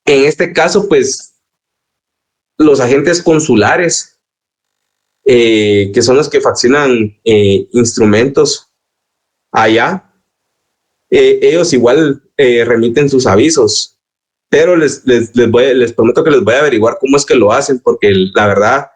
En este caso, pues, los agentes consulares, que son los que faccionan instrumentos allá, ellos igual remiten sus avisos, pero les prometo que les voy a averiguar cómo es que lo hacen, porque la verdad,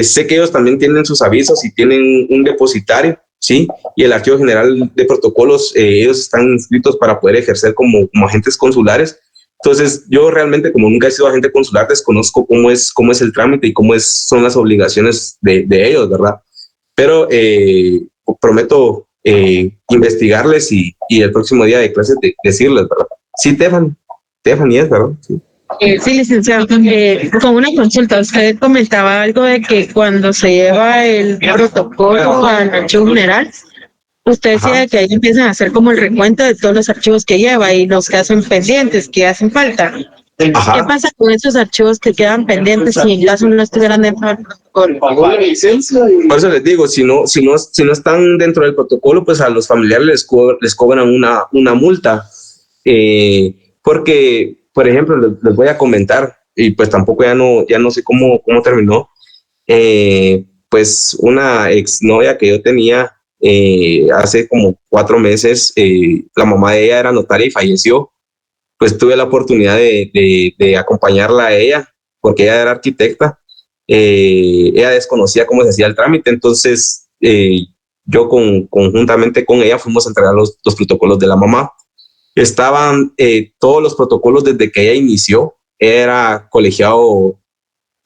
sé que ellos también tienen sus avisos y tienen un depositario, ¿sí? Y el Archivo General de Protocolos, ellos están inscritos para poder ejercer como agentes consulares. Entonces, yo realmente, como nunca he sido agente consular, desconozco cómo es el trámite y son las obligaciones de ellos, ¿verdad? Pero prometo investigarles y el próximo día de clases decirles, ¿verdad? Sí, Stephanie es, ¿verdad? Sí, licenciado, con una consulta, usted comentaba algo de que cuando se lleva el protocolo al archivo general, usted decía que ahí empiezan a hacer como el recuento de todos los archivos que lleva y los que hacen pendientes, que hacen falta. Ajá. ¿Qué pasa con esos archivos que quedan pendientes si en caso no estuvieran dentro del protocolo? Por eso les digo, si no están dentro del protocolo, pues a los familiares les cobran una multa. Porque, por ejemplo, les voy a comentar, y pues tampoco ya no sé cómo terminó. Pues una exnovia que yo tenía hace como 4 meses, la mamá de ella era notaria y falleció. Pues tuve la oportunidad de acompañarla a ella, porque ella era arquitecta. Ella desconocía cómo se hacía el trámite, entonces yo conjuntamente con ella fuimos a entregar los protocolos de la mamá. Estaban todos los protocolos desde que ella inició. Era colegiado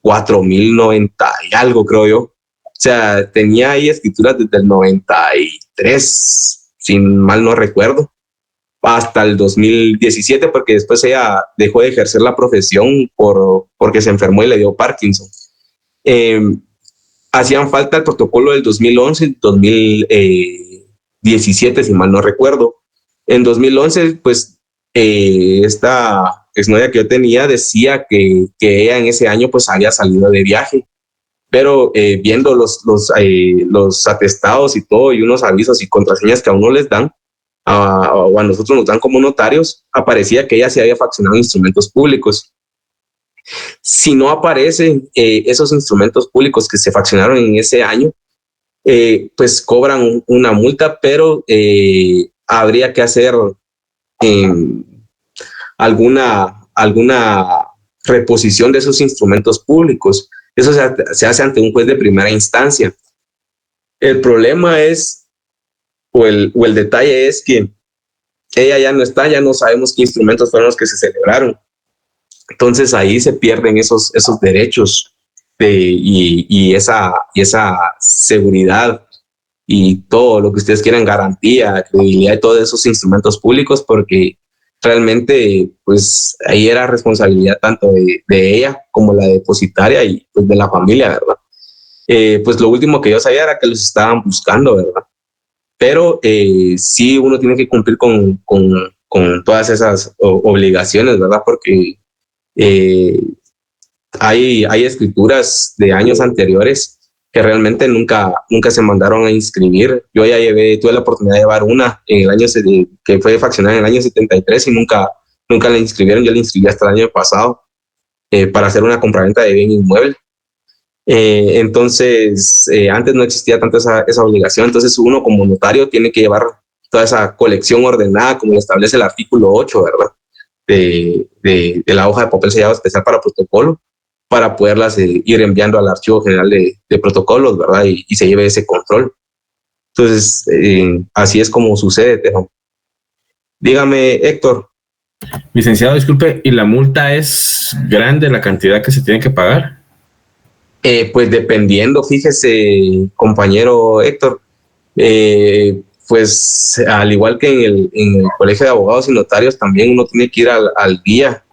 4090 y algo, creo yo. O sea, tenía ahí escrituras desde el 93, sin mal no recuerdo, hasta el 2017, porque después ella dejó de ejercer la profesión porque se enfermó y le dio Parkinson. Hacían falta el protocolo del 2011 y 2017, si mal no recuerdo. En 2011, pues, esta exnovia que yo tenía decía que ella en ese año pues había salido de viaje, pero viendo los atestados y todo, y unos avisos y contraseñas que a uno les dan, o a nosotros nos dan como notarios, aparecía que ella se había faccionado instrumentos públicos. Si no aparecen esos instrumentos públicos que se faccionaron en ese año, pues cobran una multa, pero habría que hacer alguna reposición de esos instrumentos públicos. Eso se hace ante un juez de primera instancia. El problema es, o el detalle es que ella ya no está, ya no sabemos qué instrumentos fueron los que se celebraron. Entonces ahí se pierden esos derechos y esa seguridad y todo lo que ustedes quieran, garantía, credibilidad de todos esos instrumentos públicos, porque realmente pues ahí era responsabilidad tanto de ella como la depositaria y pues de la familia, ¿verdad? Pues lo último que yo sabía era que los estaban buscando, ¿verdad? Pero sí uno tiene que cumplir con todas esas obligaciones, ¿verdad? Porque hay escrituras de años anteriores que realmente nunca se mandaron a inscribir. Yo ya tuve la oportunidad de llevar una en el año que fue faccionada en el año 73 y nunca la inscribieron. Yo la inscribí hasta el año pasado para hacer una compraventa de bien inmueble. Entonces, antes no existía tanto esa obligación. Entonces, uno como notario tiene que llevar toda esa colección ordenada, como lo establece el artículo 8, ¿verdad? De la hoja de papel sellado especial para protocolo, para poderlas ir enviando al Archivo General de Protocolos, ¿verdad? Y se lleve ese control. Entonces, así es como sucede, Tejón. Dígame, Héctor. Licenciado, disculpe, ¿y la multa es grande la cantidad que se tiene que pagar? Pues dependiendo, fíjese, compañero Héctor, pues al igual que en el Colegio de Abogados y Notarios, también uno tiene que ir al día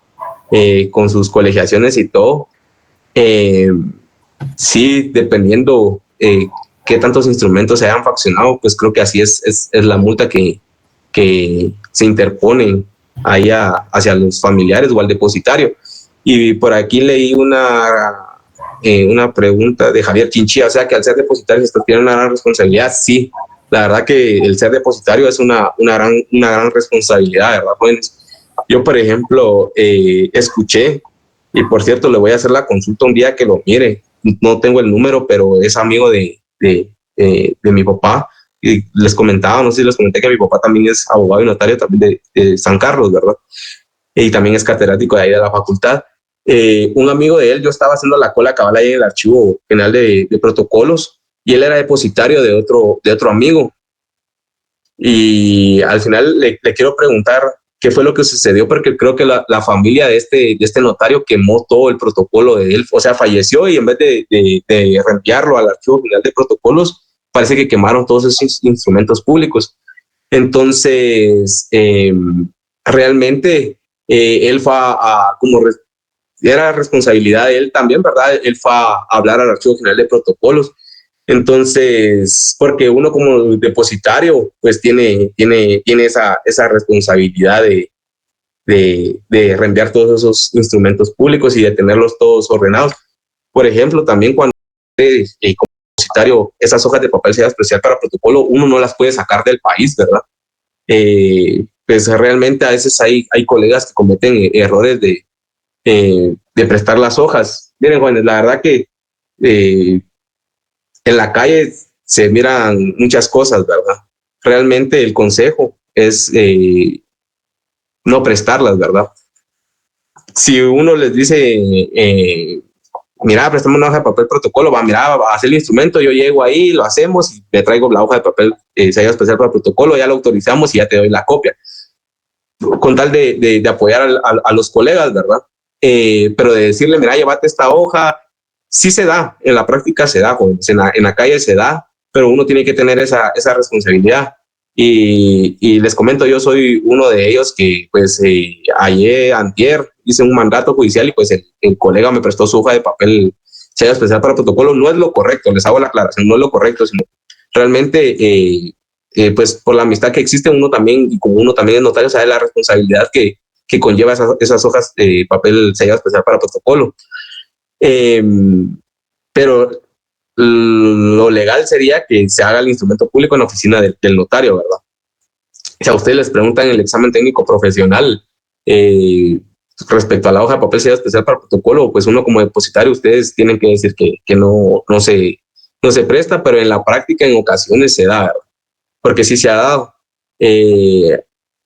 con sus colegiaciones y todo. Sí, dependiendo qué tantos instrumentos se hayan faccionado, pues creo que así es la multa que se interpone ahí hacia los familiares o al depositario. Y por aquí leí una pregunta de Javier Chinchilla, o sea que al ser depositario se tiene una gran responsabilidad. Sí, la verdad que el ser depositario es una gran responsabilidad, ¿verdad, jóvenes? Yo, por ejemplo, escuché, y por cierto, le voy a hacer la consulta un día que lo mire, no tengo el número, pero es amigo de mi papá, y les comentaba, no sé si les comenté que mi papá también es abogado y notario también de San Carlos, ¿verdad? Y también es catedrático de ahí de la facultad. Un amigo de él, yo estaba haciendo la cola cabal ahí en el Archivo General de Protocolos, y él era depositario de otro amigo. Y al final le quiero preguntar qué fue lo que sucedió, porque creo que la familia de este notario quemó todo el protocolo de él, o sea, falleció, y en vez de reenviarlo al Archivo General de Protocolos, parece que quemaron todos esos instrumentos públicos. Entonces, realmente él fue era responsabilidad de él también, ¿verdad? Él fue a hablar al Archivo General de Protocolos. Entonces, porque uno como depositario, pues tiene esa responsabilidad de reenviar todos esos instrumentos públicos y de tenerlos todos ordenados. Por ejemplo, también cuando como depositario, esas hojas de papel sea especial para protocolo, uno no las puede sacar del país, ¿verdad? Pues realmente a veces hay colegas que cometen errores de prestar las hojas. Miren, jóvenes, la verdad que en la calle se miran muchas cosas, ¿verdad? Realmente el consejo es no prestarlas, ¿verdad? Si uno les dice, mira, préstame una hoja de papel protocolo, mira, va a hacer el instrumento, yo llego ahí, lo hacemos y le traigo la hoja de papel sellado especial para protocolo, ya lo autorizamos y ya te doy la copia. Con tal de apoyar a los colegas, ¿verdad? Pero de decirle, mira, llévate esta hoja, sí se da, en la práctica se da, jóvenes, en la calle se da, pero uno tiene que tener esa responsabilidad. Y les comento, yo soy uno de ellos que, pues, antier hice un mandato judicial y, pues, el colega me prestó su hoja de papel sellado especial para protocolo. No es lo correcto, les hago la aclaración, no es lo correcto, sino realmente, pues, por la amistad que existe, uno también, y como uno también es notario, sabe la responsabilidad que conlleva esas hojas de papel sellado especial para protocolo. Pero lo legal sería que se haga el instrumento público en la oficina del notario, ¿verdad? Si a ustedes les preguntan en el examen técnico profesional respecto a la hoja de papel sellado especial para protocolo, pues uno como depositario, ustedes tienen que decir que no se presta, pero en la práctica en ocasiones se da, ¿verdad? Porque sí se ha dado.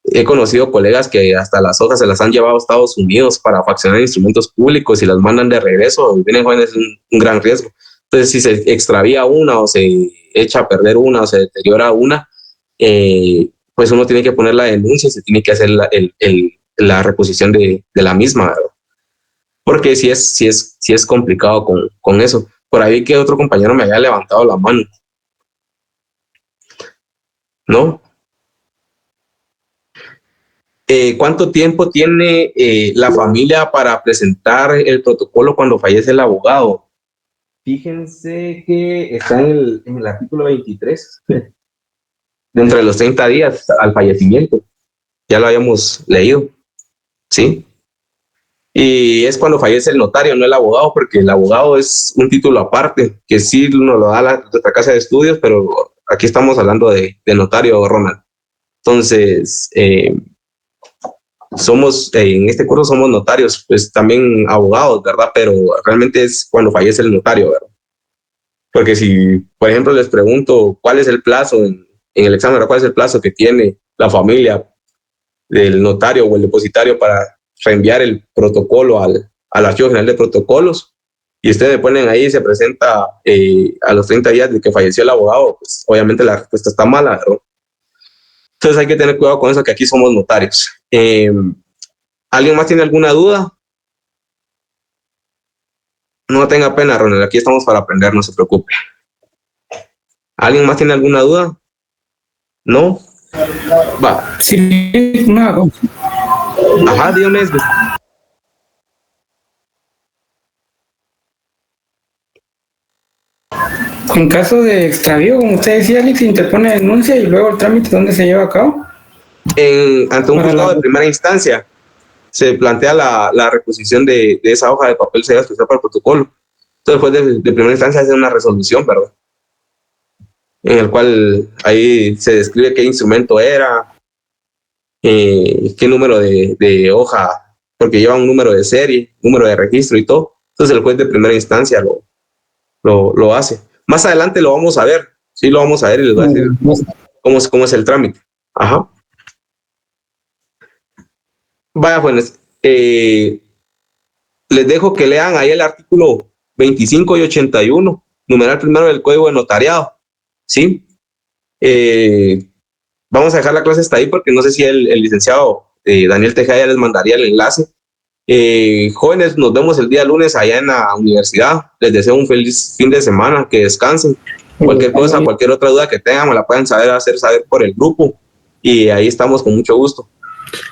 He conocido colegas que hasta las hojas se las han llevado a Estados Unidos para faccionar instrumentos públicos y las mandan de regreso. Vienen jóvenes, es un gran riesgo. Entonces, si se extravía una o se echa a perder una o se deteriora una, pues uno tiene que poner la denuncia y se tiene que hacer la reposición de la misma, ¿verdad? Porque sí es complicado con eso. Por ahí que otro compañero me había levantado la mano, ¿no? ¿Cuánto tiempo tiene la familia para presentar el protocolo cuando fallece el abogado? Fíjense que está en el artículo 23, dentro de los 30 días al fallecimiento. Ya lo habíamos leído, ¿sí? Y es cuando fallece el notario, no el abogado, porque el abogado es un título aparte, que sí nos lo da nuestra casa de estudios, pero aquí estamos hablando de notario, Ronald. Entonces, en este curso somos notarios, pues también abogados, ¿verdad? Pero realmente es cuando fallece el notario, ¿verdad? Porque si, por ejemplo, les pregunto cuál es el plazo en el examen, ¿verdad? ¿Cuál es el plazo que tiene la familia del notario o el depositario para reenviar el protocolo al Archivo General de Protocolos? Y ustedes ponen ahí, se presenta a los 30 días de que falleció el abogado, pues obviamente la respuesta está mala, ¿verdad? Entonces hay que tener cuidado con eso, que aquí somos notarios. ¿Alguien más tiene alguna duda? No tenga pena, Ronald, aquí estamos para aprender, no se preocupe. ¿Alguien más tiene alguna duda? ¿No? Va. Sí, no. Ajá, Dionis. En caso de extravío, como usted decía, Alex, se interpone denuncia y luego el trámite, ¿dónde se lleva a cabo? Ante un juzgado de primera instancia se plantea la reposición de esa hoja de papel sellada especial para el protocolo. Entonces, después de primera instancia, hace una resolución, ¿verdad? En el cual ahí se describe qué instrumento era, qué número de hoja, porque lleva un número de serie, número de registro y todo. Entonces, el juez de primera instancia lo hace. Más adelante lo vamos a ver, sí lo vamos a ver y les voy a decir cómo es el trámite. Ajá. Vaya, jóvenes, les dejo que lean ahí el artículo 25 y 81, numeral primero del Código de Notariado, ¿sí? Vamos a dejar la clase hasta ahí porque no sé si el licenciado Daniel Tejada ya les mandaría el enlace. Jóvenes, nos vemos el día lunes allá en la universidad. Les deseo un feliz fin de semana, que descansen. Cualquier cosa, cualquier otra duda que tengan, me la pueden hacer saber por el grupo y ahí estamos con mucho gusto.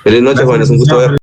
Feliz noche, jóvenes, un gusto ver.